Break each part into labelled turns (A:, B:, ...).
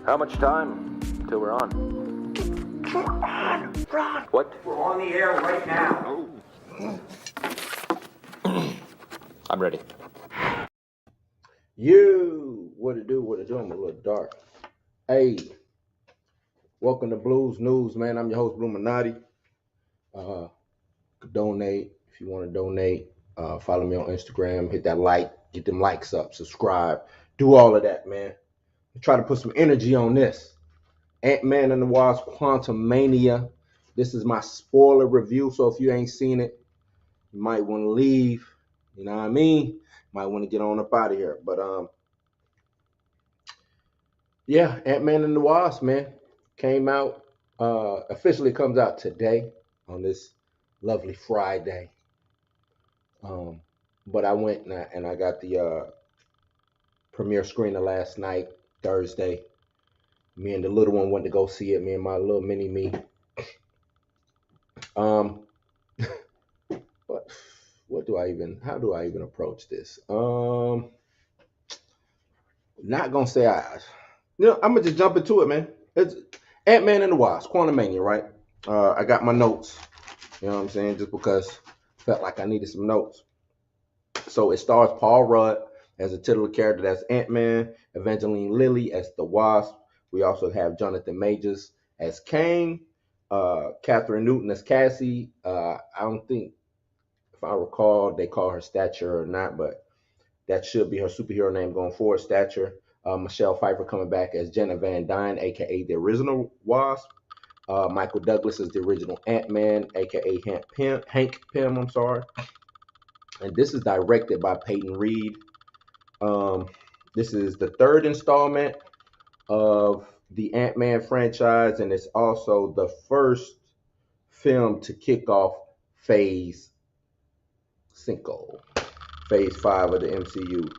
A: How much time till we're on?
B: We're on, Ron.
A: What?
B: We're on the air right now.
A: Oh. I'm ready.
C: What it do? I'm a little dark. Hey, welcome to Blues News, man. I'm your host, Bluminati. Donate if you want to donate. Follow me on Instagram. Hit that like. Get them likes up. Subscribe. Do all of that, man. Try to put some energy on this. Antman and the Wasp, Quantumania. This is my spoiler review, so if you ain't seen it, you might want to leave. You know what I mean? Might want to get on up out of here. But yeah, Antman and the Wasp, man, came out. Officially comes out today on this lovely Friday. But I went and I got the premiere screener last night, Thursday. Me and the little one went to go see it. Me and my little mini me. But how do I even approach this? Not gonna say I'm gonna just jump into it, man. It's Antman and the Wasp, Quantumania, right? I got my notes. You know what I'm saying? Just because I felt like I needed some notes. So it stars Paul Rudd as a titular character, that's Ant-Man, Evangeline Lilly as the Wasp. We also have Jonathan Majors as Kane, Catherine Newton as Cassie. I don't think, if I recall, they call her Stature or not, but that should be her superhero name going forward, Stature. Michelle Pfeiffer coming back as Jenna Van Dyne, a.k.a. the original Wasp. Michael Douglas is the original Ant-Man, a.k.a. Hank Pym, I'm sorry. And this is directed by Peyton Reed. This is the third installment of the Ant-Man franchise, and it's also the first film to kick off Phase 5 of the MCU.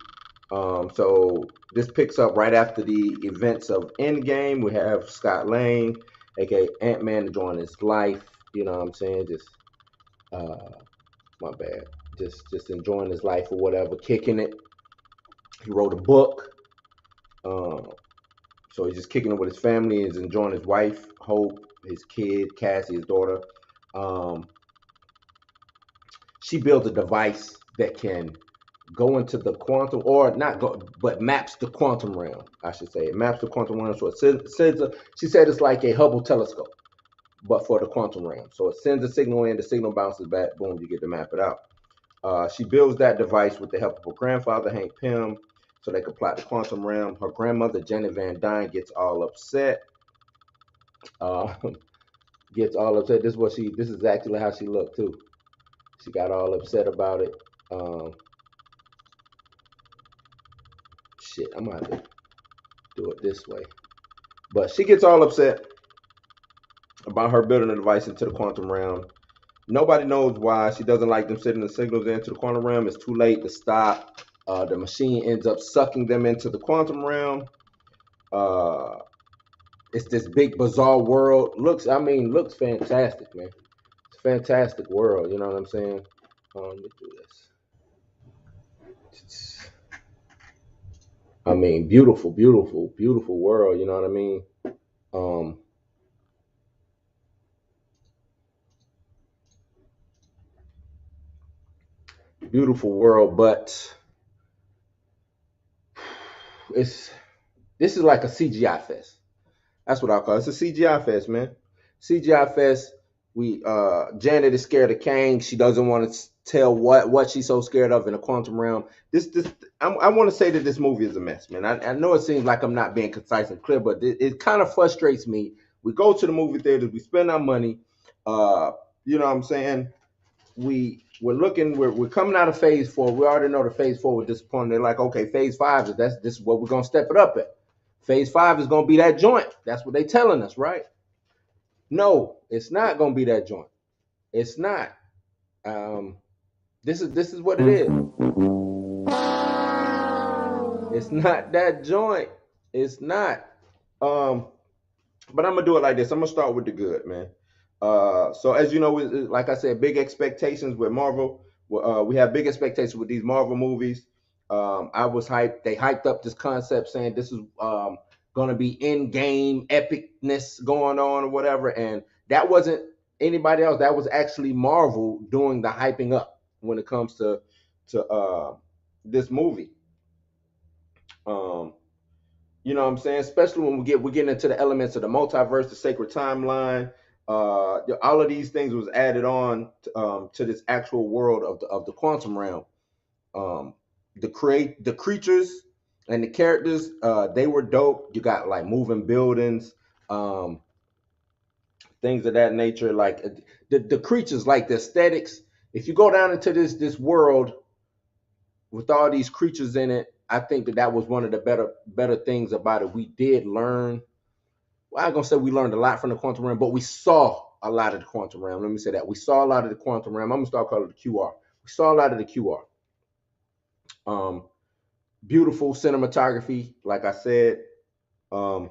C: So this picks up right after the events of Endgame. We have Scott Lang, aka Ant-Man, enjoying his life. You know what I'm saying? Just enjoying his life or whatever, kicking it. He wrote a book. So he's just kicking it with his family. He's enjoying his wife, Hope, his kid, Cassie, his daughter. She builds a device that can go into the quantum, or not go, but maps the quantum realm, I should say. It maps the quantum realm. So she said it's like a Hubble telescope, but for the quantum realm. So it sends a signal in, the signal bounces back, boom, you get to map it out. She builds that device with the help of her grandfather, Hank Pym, so they could plot the quantum realm. Her grandmother, Jenna Van Dyne, gets all upset. This is exactly how she looked too. She got all upset about it. I'm gonna have to do it this way. But she gets all upset about her building a device into the quantum realm. Nobody knows why. She doesn't like them sending the signals into the quantum realm. It's too late to stop. The machine ends up sucking them into the quantum realm. It's this big bizarre world. Looks fantastic, man. It's a fantastic world. You know what I'm saying? Let me do this. I mean, beautiful, beautiful, beautiful world. You know what I mean? Um, Beautiful world, but it's this is like a CGI fest. That's what I call it. It's a CGI fest, man. CGI fest. We Janet is scared of Kang. She doesn't want to tell what she's so scared of in the quantum realm. This I want to say that this movie is a mess, man. I know it seems like I'm not being concise and clear, but it kind of frustrates me. We go to the movie theaters, we spend our money. Uh, you know what I'm saying? We're coming out of phase 4. We already know the phase 4 was disappointing. They're like, okay, phase 5 is this is what we're gonna step it up at. Phase 5 is gonna be that joint. That's what they telling us, right? No, it's not gonna be that joint. It's not. Um, this is what it is. It's not that joint. It's not. Um, but I'm gonna do it like this. I'm gonna start with the good, man. So as you know, like I said, big expectations with Marvel. We have big expectations with these Marvel movies. I was hyped. They hyped up this concept, saying this is gonna be in-game epicness going on or whatever, and that wasn't anybody else. That was actually Marvel doing the hyping up when it comes to this movie. Um, you know what I'm saying? Especially when we're getting into the elements of the multiverse, the sacred timeline. All of these things was added on to this actual world of the quantum realm. Um, the creatures and the characters, they were dope. You got like moving buildings, um, things of that nature. Like the creatures, like the aesthetics. If you go down into this world with all these creatures in it, I think that was one of the better things about it. We did learn. Well, I'm gonna say we learned a lot from the quantum realm, but we saw a lot of the quantum realm. Let me say that we saw a lot of the quantum realm. I'm gonna start calling it the QR. We saw a lot of the QR. Um, Beautiful cinematography, like I said. Um,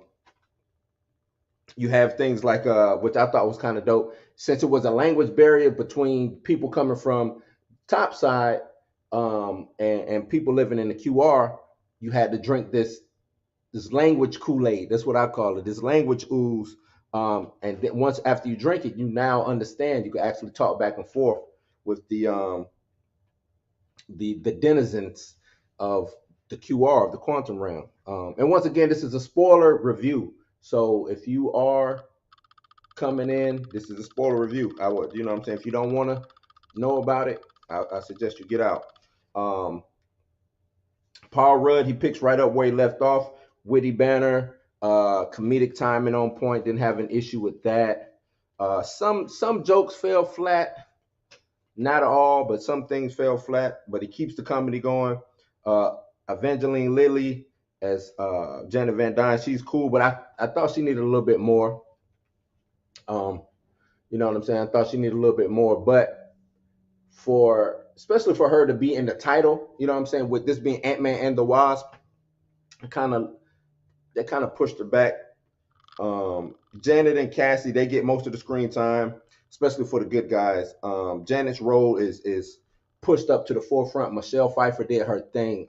C: you have things like which I thought was kind of dope, since it was a language barrier between people coming from top side and people living in the QR. You had to drink this language Kool-Aid. That's what I call it. This language ooze. And then once after you drink it, you now understand. You can actually talk back and forth with the denizens of the QR of the quantum realm. And once again, this is a spoiler review. So if you are coming in, this is a spoiler review. I would, you know what I'm saying? If you don't want to know about it, I suggest you get out. Um, Paul Rudd, he picks right up where he left off. Witty banner, comedic timing on point. Didn't have an issue with that. Some jokes fell flat. Not all, but some things fell flat. But he keeps the comedy going. Evangeline Lilly as Janet Van Dyne, she's cool, but I thought she needed a little bit more. Um, you know what I'm saying? I thought she needed a little bit more, but especially for her to be in the title, you know what I'm saying, with this being Antman and the Wasp, kind of that kind of pushed her back. Janet and Cassie, they get most of the screen time, especially for the good guys. Janet's role is pushed up to the forefront. Michelle Pfeiffer did her thing.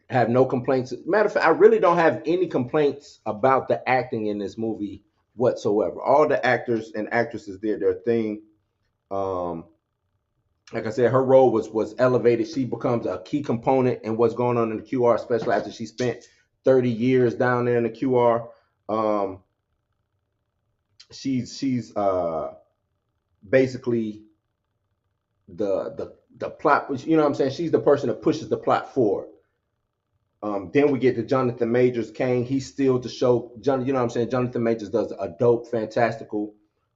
C: Have no complaints. Matter of fact, I really don't have any complaints about the acting in this movie whatsoever. All the actors and actresses did their thing. Um, like I said, her role was elevated. She becomes a key component in what's going on in the QR, especially after she spent 30 years down there in the QR. Um, she's basically the plot. You know what I'm saying? She's the person that pushes the plot forward. Then we get to Jonathan Majors, Kang. He's still to show. You know what I'm saying? Jonathan Majors does a dope, fantastical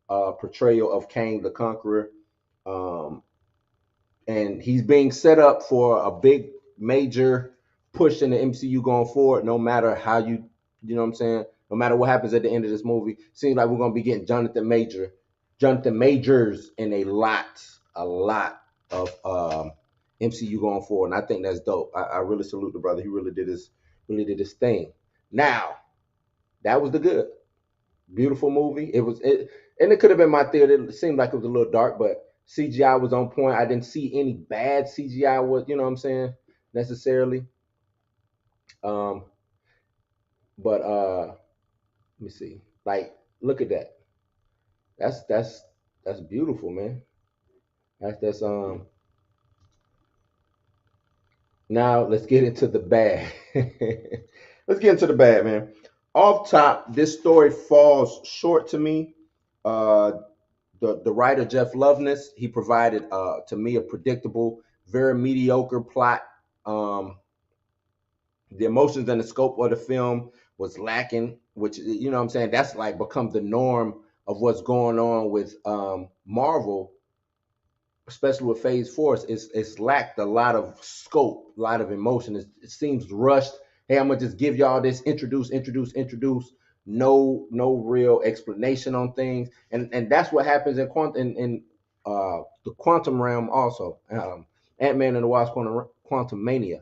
C: portrayal of Kang the Conqueror. Um, and he's being set up for a big major push in the MCU going forward. No matter how you know what I'm saying, no matter what happens at the end of this movie, seems like we're gonna be getting Jonathan Majors in a lot of MCU going forward, and I think that's dope. I really salute the brother. He really did his thing. Now, that was the good. Beautiful movie. And it could have been my theater. It seemed like it was a little dark, but CGI was on point. I didn't see any bad CGI. What you know what I'm saying necessarily. Um, but let me see. Like, look at that. That's beautiful, man. That's. Now let's get into the bad. Let's get into the bad, man. Off top, this story falls short to me. Uh, the writer Jeff Loveness, he provided to me a predictable, very mediocre plot. Um, the emotions and the scope of the film was lacking, which you know what I'm saying, that's like become the norm of what's going on with Marvel, especially with Phase Four. It's lacked a lot of scope, a lot of emotion. It seems rushed. Hey, I'm gonna just give y'all this introduce. No real explanation on things, and that's what happens in the quantum realm also. Ant-Man and the Wasp, Quantumania.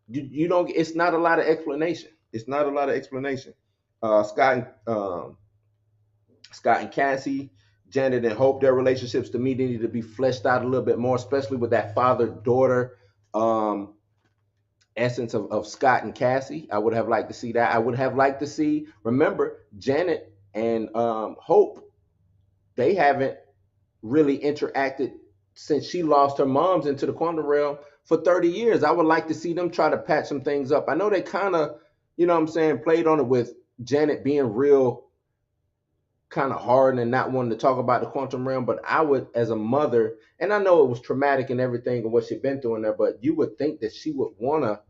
C: You don't. It's not a lot of explanation. It's not a lot of explanation. Scott and Cassie, Janet and Hope, their relationships to me they need to be fleshed out a little bit more, especially with that father-daughter um, essence of Scott and Cassie. I would have liked to see that. I would have liked to see, remember, Janet and Hope, they haven't really interacted since she lost her moms into the quantum realm for 30 years. I would like to see them try to patch some things up. I know they kind of, you know what I'm saying, played on it with Janet being real kind of hard and not wanting to talk about the quantum realm, but I would, as a mother, and I know it was traumatic and everything and what she'd been through in there, but you would think that she would want to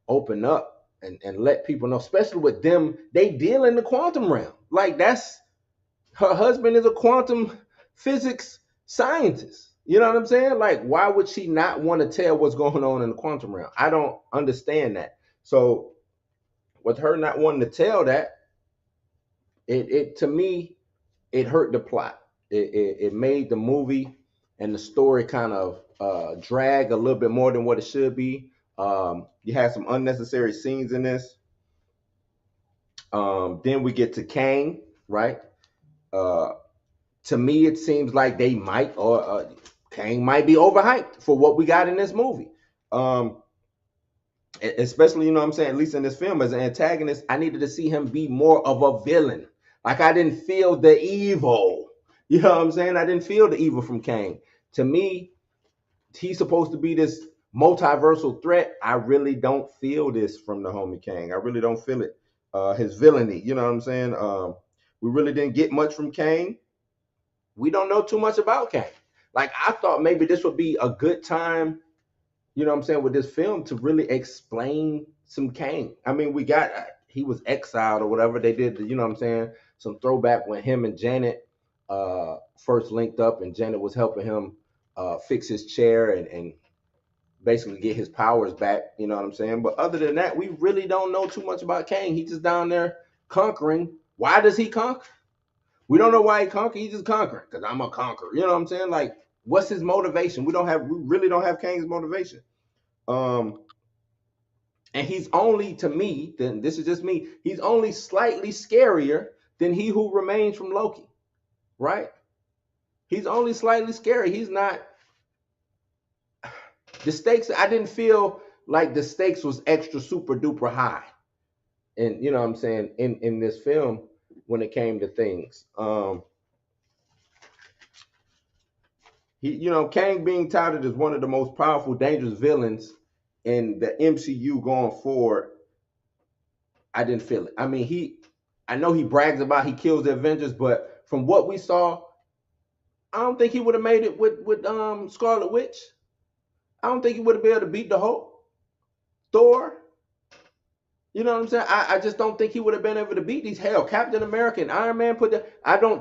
C: open up and let people know, especially with them, they deal in the quantum realm. Like, that's, her husband is a quantum physics scientist. You know what I'm saying? Like, why would she not want to tell what's going on in the quantum realm? I don't understand that. So with her not wanting to tell that, it to me, it hurt the plot. It made the movie and the story kind of drag a little bit more than what it should be. You had some unnecessary scenes in this. Then we get to Kang, right? Uh, to me, it seems like they might, or Kang might be overhyped for what we got in this movie. Especially, you know what I'm saying, at least in this film, as an antagonist, I needed to see him be more of a villain. Like, I didn't feel the evil. You know what I'm saying? I didn't feel the evil from Kang. To me, he's supposed to be this multiversal threat. I really don't feel this from the homie Kang. I really don't feel it. His villainy, you know what I'm saying? We really didn't get much from Kang. We don't know too much about Kang. Like, I thought maybe this would be a good time, you know what I'm saying, with this film to really explain some Kang. I mean, we got, he was exiled or whatever they did, you know what I'm saying, some throwback when him and Janet first linked up and Janet was helping him fix his chair and basically get his powers back, you know what I'm saying? But other than that, we really don't know too much about Kang. He's just down there conquering. Why does he conquer? We don't know why he conquered. He's just conquering because I'm a conqueror. You know what I'm saying? Like, what's his motivation? We really don't have Kang's motivation. And he's only, to me, then this is just me, he's only slightly scarier than he who remains from Loki, right? He's only slightly scary. He's not, the stakes, I didn't feel like the stakes was extra super duper high. And you know what I'm saying, in this film when it came to things. Kang being touted as one of the most powerful, dangerous villains in the MCU going forward, I didn't feel it. I mean, I know he brags about he kills the Avengers, but from what we saw, I don't think he would have made it with Scarlet Witch. I don't think he would have been able to beat the Hulk, Thor. You know what I'm saying? I just don't think he would have been able to beat these. Hell, Captain America and Iron Man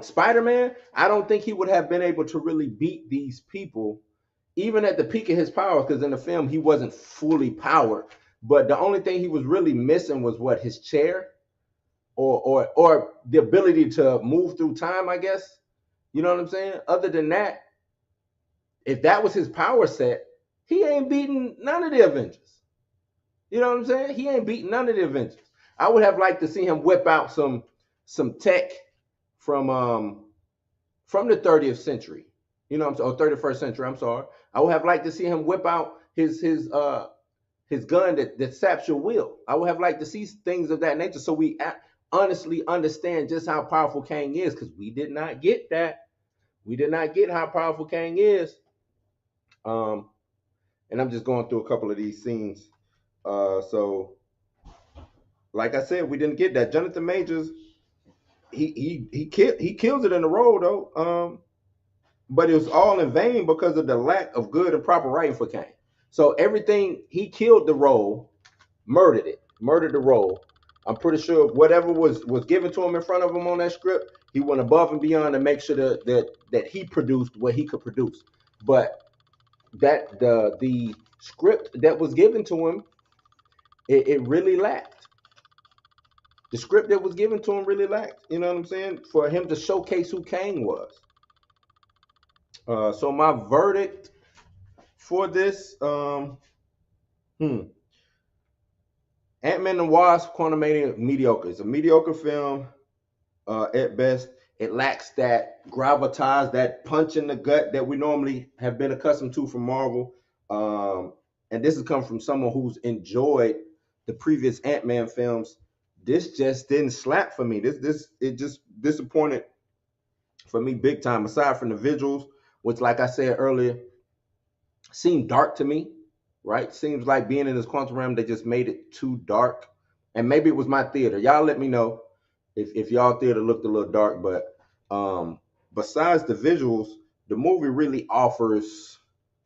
C: Spider-Man, I don't think he would have been able to really beat these people, even at the peak of his power, because in the film he wasn't fully powered. But the only thing he was really missing was his chair, or the ability to move through time, I guess. You know what I'm saying? Other than that, if that was his power set, he ain't beating none of the Avengers. You know what I'm saying? He ain't beating none of the Avengers. I would have liked to see him whip out some tech from the 30th century. You know what I'm saying? Or 31st century, I'm sorry. I would have liked to see him whip out his gun that saps your will. I would have liked to see things of that nature so we honestly understand just how powerful Kang is, because we did not get that. We did not get how powerful Kang is. And I'm just going through a couple of these scenes. So like I said, we didn't get that. Jonathan Majors, he kills it in the role though. But it was all in vain because of the lack of good and proper writing for Kang. So everything, he killed the role, murdered the role. I'm pretty sure whatever was given to him in front of him on that script, he went above and beyond to make sure that he produced what he could produce. But that the script that was given to him, it really lacked. The script that was given to him really lacked. You know what I'm saying? For him to showcase who Kang was. So my verdict for this, Antman and Wasp: Quantumania, mediocre. It's a mediocre film at best. It lacks that gravitas, that punch in the gut that we normally have been accustomed to from Marvel. And this has come from someone who's enjoyed the previous Ant-Man films. This just didn't slap for me. It just disappointed for me big time. Aside from the visuals, which, like I said earlier, seemed dark to me, right? Seems like being in this quantum realm, they just made it too dark. And maybe it was my theater. Y'all let me know if y'all theater looked a little dark. But besides the visuals, the movie really offers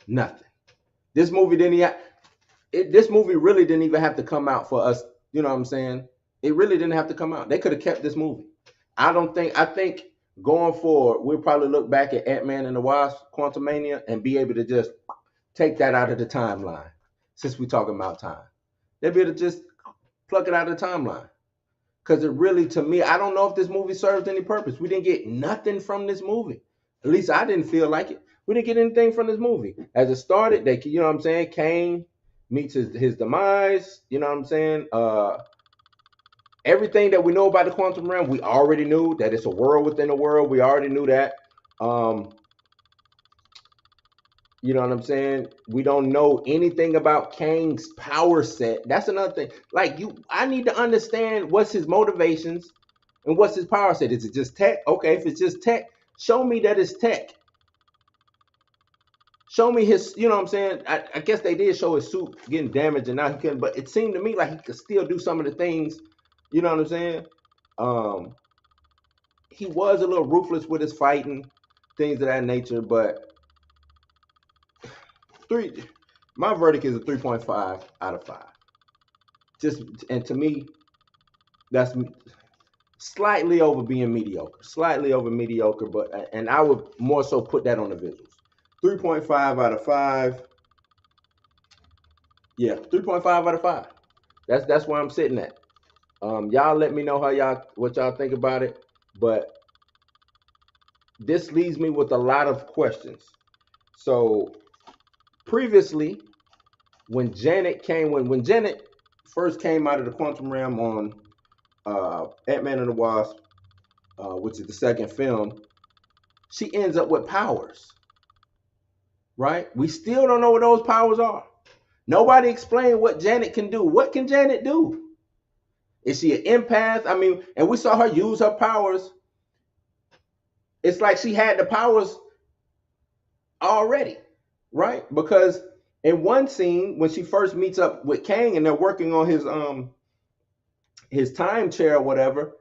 C: nothing. This movie this movie really didn't even have to come out for us. You know what I'm saying? It really didn't have to come out. They could have kept this movie. I think going forward, we'll probably look back at Ant-Man and the Wasp: Quantumania and be able to just take that out of the timeline. Since we're talking about time, they'll be able to just pluck it out of the timeline. Because it really, to me, I don't know if this movie served any purpose. We didn't get nothing from this movie. At least I didn't feel like it. We didn't get anything from this movie. As it started, you know what I'm saying? Kang meets his demise. You know what I'm saying? Everything that we know about the quantum realm, we already knew that it's a world within a world. We already knew that. You know what I'm saying? We don't know anything about Kang's power set. That's another thing. Like I need to understand what's his motivations and what's his power set. Is it just tech? Okay, if it's just tech, show me that it's tech. Show me his, you know what I'm saying? I guess they did show his suit getting damaged and now he couldn't, but it seemed to me like he could still do some of the things. You know what I'm saying? He was a little ruthless with his fighting, things of that nature, but my verdict is a 3.5 out of 5. And to me, that's slightly over being mediocre. Slightly over mediocre, and I would more so put that on the visuals. 3.5 out of 5. Yeah, 3.5 out of 5. That's where I'm sitting at. Y'all let me know what y'all think about it. But this leaves me with a lot of questions. So previously, when Janet first came out of the quantum realm on Ant-Man and the Wasp, which is the second film, she ends up with powers. Right? We still don't know what those powers are. Nobody explained what Janet can do. What can Janet do? Is she an empath? I mean, and we saw her use her powers. It's like she had the powers already, right? Because in one scene, when she first meets up with Kang and they're working on his time chair or whatever,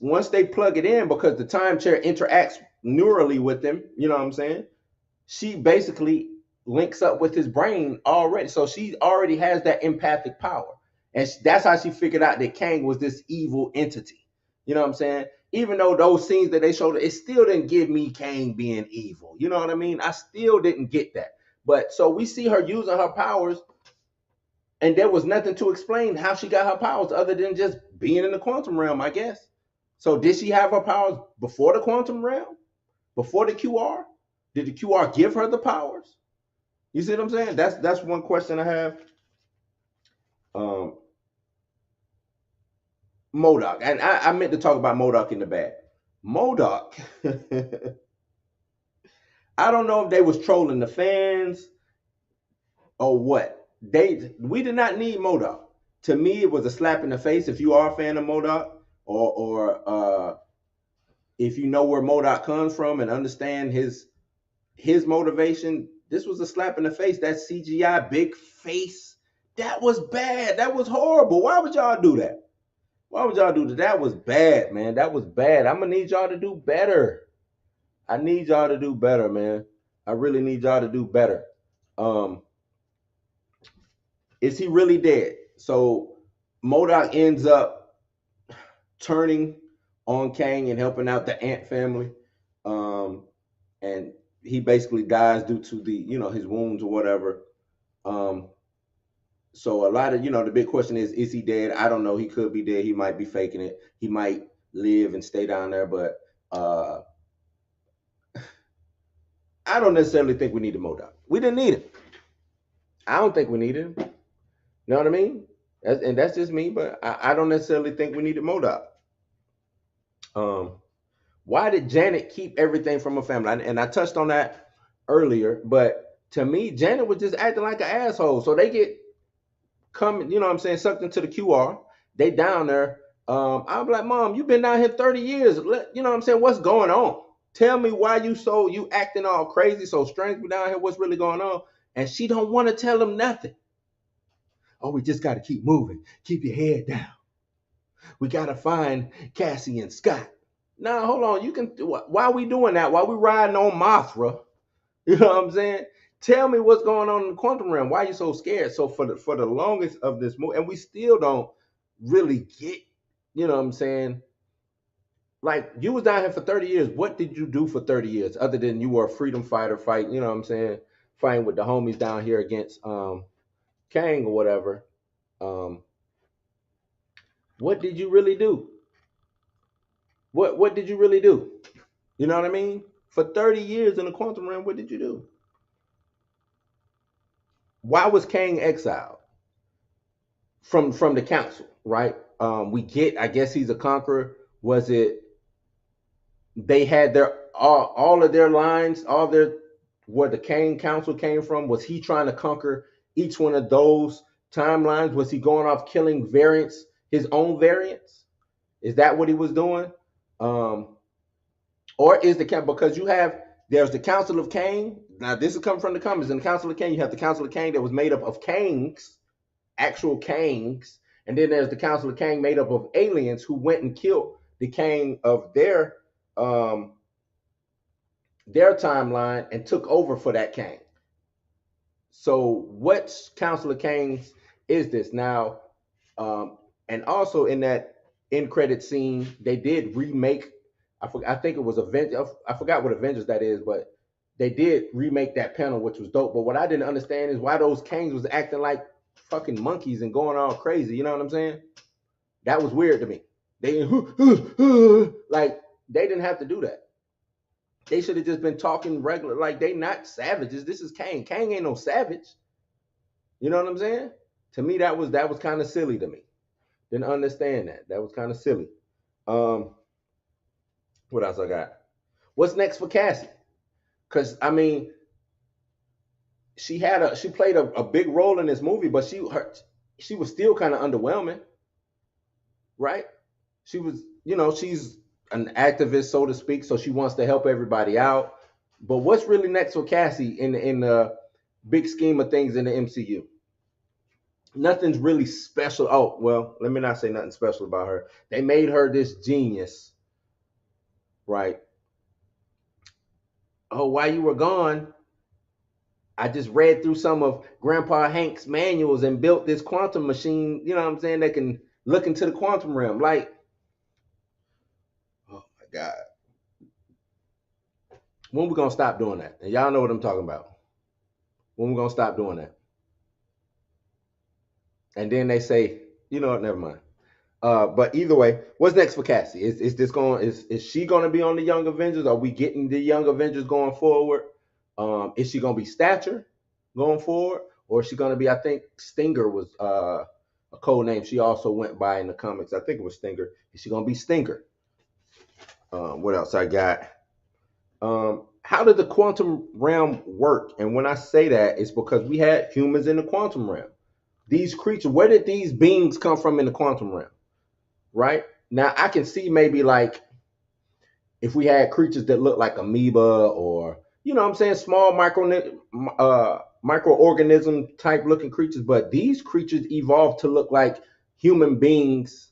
C: once they plug it in, because the time chair interacts neurally with him, you know what I'm saying? She basically links up with his brain already. So she already has that empathic power. And that's how she figured out that Kang was this evil entity. You know what I'm saying? Even though those scenes that they showed, it still didn't give me Kang being evil. You know what I mean? I still didn't get that. But so we see her using her powers, and there was nothing to explain how she got her powers other than just being in the quantum realm, I guess. So did she have her powers before the quantum realm? Before the QR? Did the QR give her the powers? You see what I'm saying? That's one question I have. MODOK, and I meant to talk about MODOK in the bag. MODOK, I don't know if they was trolling the fans or what. We did not need MODOK. To me, it was a slap in the face. If you are a fan of MODOK, or if you know where MODOK comes from and understand his motivation, this was a slap in the face. That CGI big face, that was bad. That was horrible. Why would y'all do that? Why would y'all do that? That was bad, man. That was bad. I'm gonna need y'all to do better. I need y'all to do better, man. I really need y'all to do better. Is he really dead? So MODOK ends up turning on Kang and helping out the Ant family. And he basically dies due to his wounds or whatever. So a lot of, the big question is he dead? I don't know. He could be dead. He might be faking it. He might live and stay down there, but I don't necessarily think we need a MODOK. We didn't need him. I don't think we needed him. You know what I mean? And that's just me, but I don't necessarily think we needed MODOK. Why did Janet keep everything from her family? And I touched on that earlier, but to me, Janet was just acting like an asshole. So they get sucked into the QR. They down there. I'm like, Mom, you've been down here 30 years. What's going on? Tell me why you acting all crazy, so strange. We down here, what's really going on? And she don't want to tell them nothing. Oh, we just got to keep moving. Keep your head down. We got to find Cassie and Scott. Now, hold on. Why are we doing that? Why we riding on Mothra? You know what I'm saying? Tell me what's going on in the quantum realm. Why are you so scared? So for the longest of this movie, and we still don't really get, like, you was down here for 30 years. What did you do for 30 years other than you were a freedom fighter fighting with the homies down here against Kang or whatever? What did you really do? What did you really do? You know what I mean? For 30 years in the quantum realm, what did you do? Why was Kang exiled from the council, right? I guess he's a conqueror. Was it they had their all of their lines, where the Kang council came from? Was he trying to conquer each one of those timelines? Was he going off killing variants, his own variants? Is that what he was doing? Or is because there's the Council of Kang. Now this is coming from the comments. In the Council of Kang, you have the Council of Kang that was made up of Kangs, actual Kangs, and then there's the Council of Kang made up of aliens who went and killed the Kang of their timeline and took over for that Kang. So what Council of Kangs is this now? And also in that end credit scene, they did remake. I think it was Avengers. I forgot what Avengers that is, but they did remake that panel, which was dope. But what I didn't understand is why those Kangs was acting like fucking monkeys and going all crazy. You know what I'm saying? That was weird to me. They like they didn't have to do that. They should have just been talking regular. Like, they not savages. This is Kang. Kang ain't no savage. You know what I'm saying? To me, that was kind of silly to me. Didn't understand that. That was kind of silly. What else I got? What's next for Cassie? Because I mean, she played a big role in this movie, but she was still kind of underwhelming, right? She was, she's an activist, so to speak, so she wants to help everybody out. But what's really next for Cassie in the big scheme of things in the MCU? Nothing's really special. Oh, well, let me not say nothing special about her. They made her this genius, right? Oh, while you were gone, I just read through some of Grandpa Hank's manuals and built this quantum machine, you know what I'm saying, that can look into the quantum realm. Like, oh my God. When we gonna stop doing that? And y'all know what I'm talking about. When we gonna stop doing that? And then they say, you know what, never mind. But either way, what's next for Cassie? Is she gonna be on the Young Avengers? Are we getting the Young Avengers going forward? Is she gonna be Stature going forward? Or is she gonna be, I think Stinger was a code name she also went by in the comics. I think it was Stinger. Is she gonna be Stinger? What else I got? How did the quantum realm work? And when I say that, it's because we had humans in the quantum realm. These creatures, where did these beings come from in the quantum realm? Right? Now I can see maybe like if we had creatures that look like amoeba or what I'm saying, small microorganism type looking creatures, but these creatures evolved to look like human beings.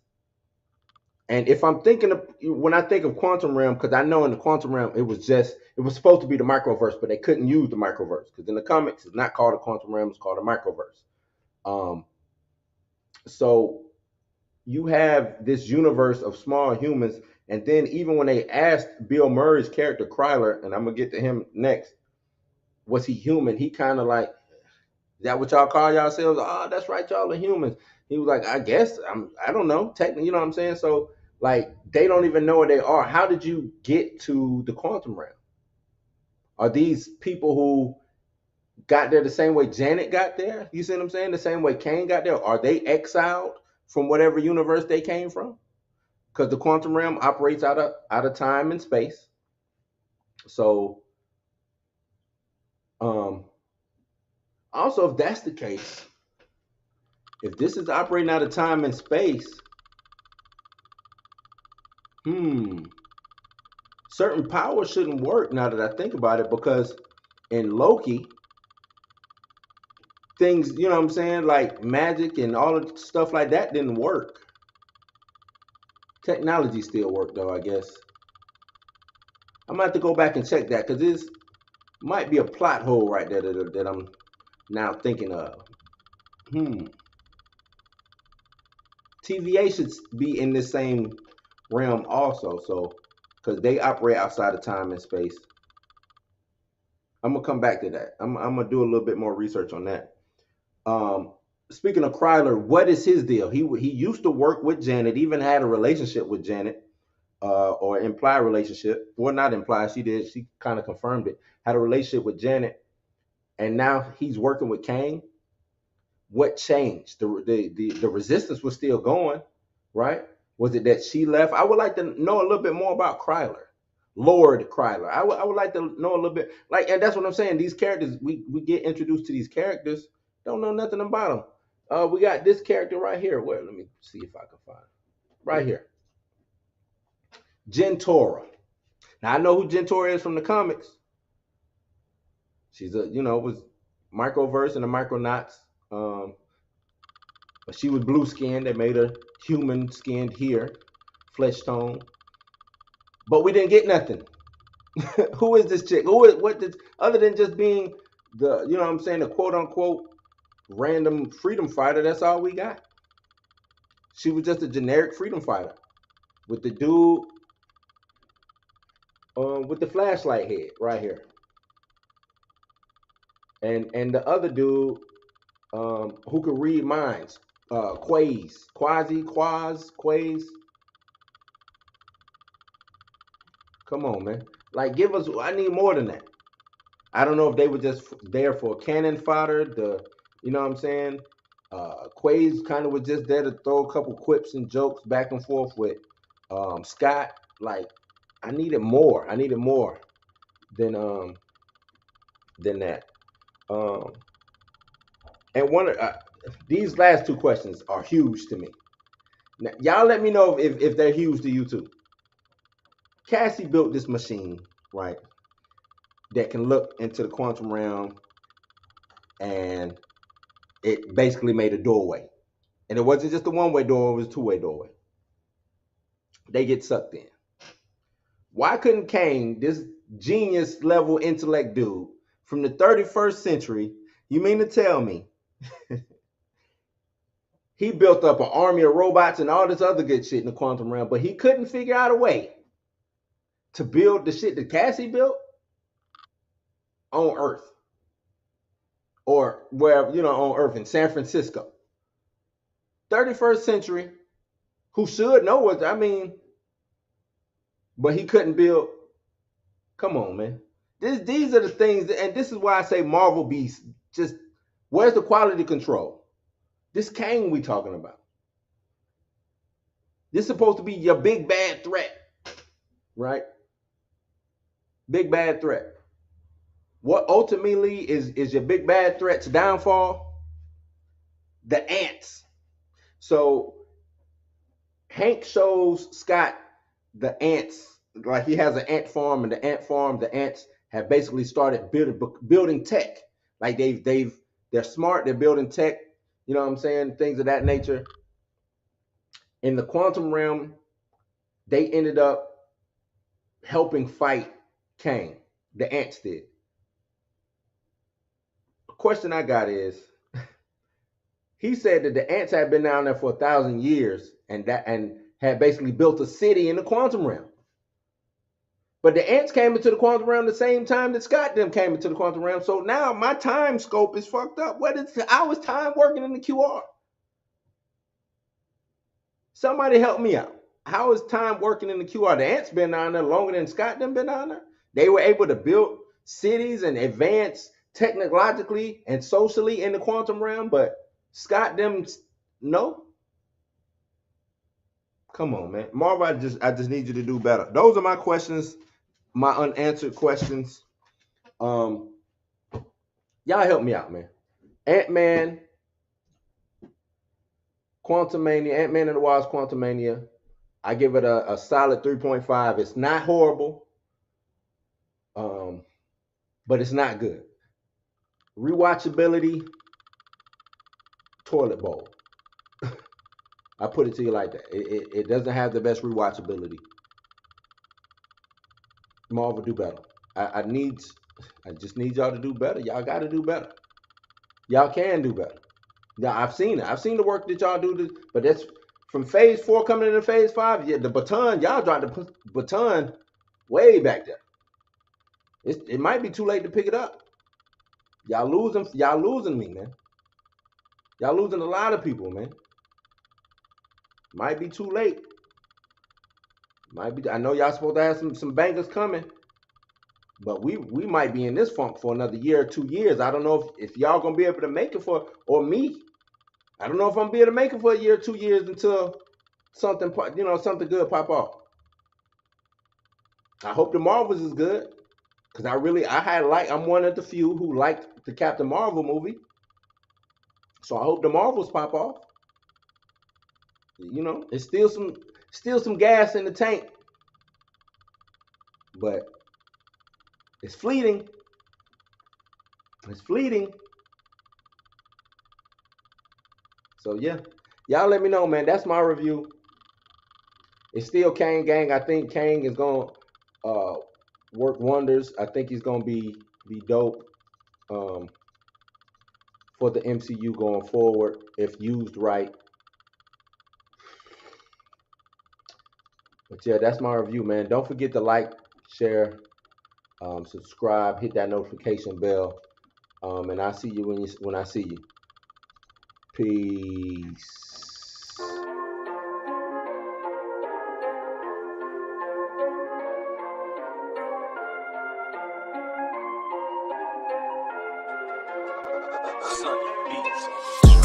C: And if I'm thinking of when I think of quantum realm, because I know in the quantum realm it was supposed to be the microverse, but they couldn't use the microverse because in the comics it's not called a quantum realm, it's called a microverse. So you have this universe of small humans, and then even when they asked Bill Murray's character Kryler, and I'm gonna get to him next, was he human? He kind of like, is that what y'all call yourselves? Oh, that's right, y'all are humans. He was like, I guess I don't know, technically, you know what I'm saying? So like they don't even know where they are. How did you get to the quantum realm? Are these people who got there the same way Janet got there? You see what I'm saying? The same way Kane got there? Are they exiled from whatever universe they came from? Because the quantum realm operates out of time and space. So also if that's the case, if this is operating out of time and space, certain powers shouldn't work now that I think about it, because in Loki, things, you know what I'm saying, like magic and all of stuff like that didn't work. Technology still worked though, I guess. I'm gonna have to go back and check that because this might be a plot hole right there that I'm now thinking of. TVA should be in this same realm also, so because they operate outside of time and space. I'm gonna come back to that. I'm gonna do a little bit more research on that. Speaking of Kryler, what is his deal? He used to work with Janet, even had a relationship with Janet, or implied relationship. Well, not implied. She kind of confirmed it. Had a relationship with Janet, and now he's working with Kane. What changed? The resistance was still going, right? Was it that she left? I would like to know a little bit more about Kryler, Lord Kryler. I would like to know a little bit, like, and that's what I'm saying. These characters, we get introduced to these characters, don't know nothing about them. We got this character right here. Where? Let me see if I can find it. Right here, Jentora. Now I know who Jentora is from the comics. She's was microverse and the Micronauts. But she was blue skinned. They made her human skinned here, flesh tone. But we didn't get nothing. Who is this chick? Other than just being the, you know what I'm saying, the quote unquote random freedom fighter, that's all we got. She was just a generic freedom fighter with the dude with the flashlight head right here. And the other dude who could read minds. Quaz. Come on, man. Like, give us, I need more than that. I don't know if they were just there for cannon fodder, you know what I'm saying? Quaz kind of was just there to throw a couple quips and jokes back and forth with Scott. Like, I needed more. I needed more than that. And these last two questions are huge to me. Now, y'all let me know if they're huge to you too. Cassie built this machine, right, that can look into the quantum realm, and it basically made a doorway. And it wasn't just a one-way door, it was a two-way doorway. They get sucked in. Why couldn't Kane, this genius level intellect dude from the 31st century, you mean to tell me he built up an army of robots and all this other good shit in the quantum realm, but he couldn't figure out a way to build the shit that Cassie built on Earth, or wherever, on Earth in San Francisco. 31st century, who should know what, but he couldn't build. Come on, man. These are the things, and this is why I say Marvel beast, just, where's the quality control? This Kang we talking about. This is supposed to be your big bad threat, right? Big bad threat. What ultimately is your big bad threat's downfall? The ants. So Hank shows Scott the ants, like he has an ant farm, and the ant farm, the ants have basically started building tech. Like they're smart, they're building tech, you know what I'm saying, things of that nature. In the quantum realm, they ended up helping fight Kang. The ants did. The question I got is, he said that the ants had been down there for 1,000 years and had basically built a city in the quantum realm. But the ants came into the quantum realm the same time that Scott them came into the quantum realm. So now my time scope is fucked up. How is time working in the QR? Somebody help me out. How is time working in the QR? The ants been down there longer than Scott them been down there. They were able to build cities and advance technologically and socially in the quantum realm, but Scott them no. Come on, man. Marvel, I just need you to do better. Those are my questions, my unanswered questions. Y'all help me out, man. Ant-Man, Quantumania, Ant-Man and the Wasp, Quantumania. I give it a solid 3.5. It's not horrible, but it's not good. Rewatchability, toilet bowl. I put it to you like that. It doesn't have the best rewatchability. Marvel, do better. I just need y'all to do better. Y'all got to do better. Y'all can do better. Yeah, I've seen it. I've seen the work that y'all do, but that's from phase 4 coming into phase 5. Yeah, the baton, y'all dropped the baton way back there. It might be too late to pick it up. Y'all losing me, man. Y'all losing a lot of people, man. Might be too late. I know y'all supposed to have some bangers coming, but we might be in this funk for another year or 2 years. I don't know if y'all gonna be able to make it or me. I don't know if I'm gonna be able to make it for a year or 2 years until something good pop off. I hope the Marvels is good, because I'm one of the few who liked the Captain Marvel movie. So I hope the Marvels pop off. It's still some gas in the tank, but it's fleeting. It's fleeting. So yeah, y'all let me know, man. That's my review. It's still Kang Gang. I think Kang is gonna work wonders. I think he's gonna be dope for the MCU going forward if used right. But yeah, that's my review, man. Don't forget to like, share, subscribe, hit that notification bell, and I'll see you when I see you. Peace.
D: Sunny Beats.